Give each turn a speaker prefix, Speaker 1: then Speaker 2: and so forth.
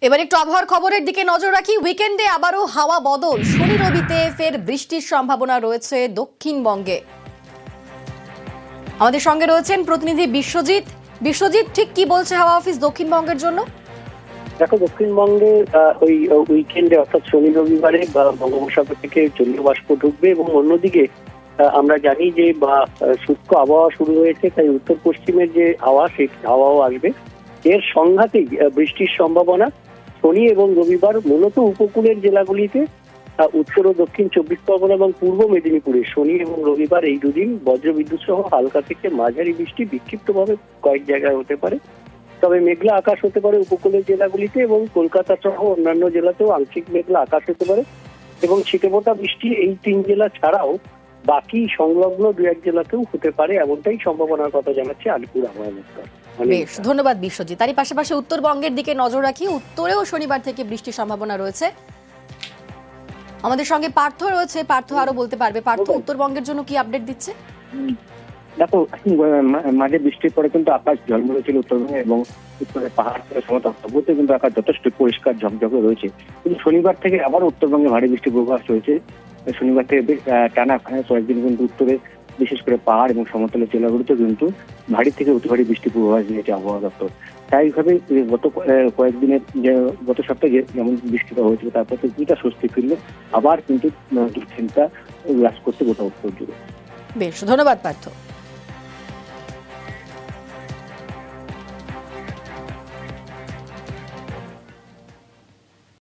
Speaker 1: এবার একটু আবহাওয়ার খবরের দিকে নজর রাখি। উইকেন্ডে আবারও হাওয়া বদল, শনি রবিতে ফের বৃষ্টির সম্ভাবনা রয়েছে দক্ষিণবঙ্গে। আমাদের সঙ্গে রয়েছেন প্রতিনিধি বিশ্বজিৎ। বিশ্বজিৎ, ঠিক কি বলছে হাওয়া অফিস দক্ষিণবঙ্গের জন্য?
Speaker 2: দেখো, দক্ষিণবঙ্গে ওই উইকেন্ডে অর্থাৎ শনি রবিবারে বঙ্গোপসাগর থেকে জলীয় বাষ্প ঢুকবে এবং অন্যদিকে আমরা জানি যে শুষ্ক আবহাওয়া শুরু হয়েছে, তাই উত্তর পশ্চিমের যে হাওয়া সেই হাওয়াও আসবে। এর সংঘাতেই বৃষ্টির সম্ভাবনা শনি এবং রবিবার মূলত উপকূলের জেলাগুলিতে, উত্তর ও দক্ষিণ চব্বিশ পরগনা এবং পূর্ব মেদিনীপুরে শনি এবং রবিবার এই দুদিন বজ্রবিদ্যুৎ সহ হালকা থেকে মাঝারি বৃষ্টি বিক্ষিপ্তভাবে কয়েক জায়গায় হতে পারে। তবে মেঘলা আকাশ হতে পারে উপকূলের জেলাগুলিতে এবং কলকাতা সহ অন্যান্য জেলাতেও আংশিক মেঘলা আকাশ হতে পারে এবং ছিটেফোঁটা বৃষ্টি এই 3 জেলা ছাড়াও বাকি সংলগ্ন 2-1 জেলাতেও হতে পারে, এমনটাই সম্ভাবনার কথা জানাচ্ছে আলিপুর আবহাওয়া দপ্তর।
Speaker 1: বেশ, ধন্যবাদ বিশ্বজিৎ। তারই পাশাপাশি উত্তরবঙ্গের দিকে নজর রাখি। উত্তরেও শনিবার থেকে বৃষ্টির সম্ভাবনা রয়েছে। আমাদের সঙ্গে পার্থ রয়েছে। পার্থ আরো বলতে পারবে। পার্থ, উত্তরবঙ্গের জন্য কি আপডেট দিচ্ছে?
Speaker 3: দেখো, মাঝে বৃষ্টির পরে কিন্তু আকাশ ঝলমলে ছিল উত্তরবঙ্গে এবং উত্তরে পাহাড় থেকে সমতল সর্বত্র কিন্তু আকাশ যথেষ্ট পরিষ্কার ঝকঝকে রয়েছে। কিন্তু শনিবার থেকে আবার উত্তরবঙ্গে ভারী বৃষ্টির পূর্বাভাস রয়েছে। শনিবার থেকে টানা কয়েকদিন কিন্তু উত্তরে বিশেষ করে পাহাড় এবং সমতলের জেলাগুলিতে কিন্তু ভারী থেকে অতি ভারী বৃষ্টির পূর্বাভাস দিয়েছে আবহাওয়া দপ্তর। তাই এইভাবে গত কয়েকদিনের গত সপ্তাহে যেমন বৃষ্টিটা হয়েছিল তারপর থেকে কিছুটা স্বস্তি ফিরলে আবার কিন্তু দুশ্চিন্তা গ্রাস করতে গোটা উত্তর জুড়ে।
Speaker 1: বেশ, ধন্যবাদ পার্থ।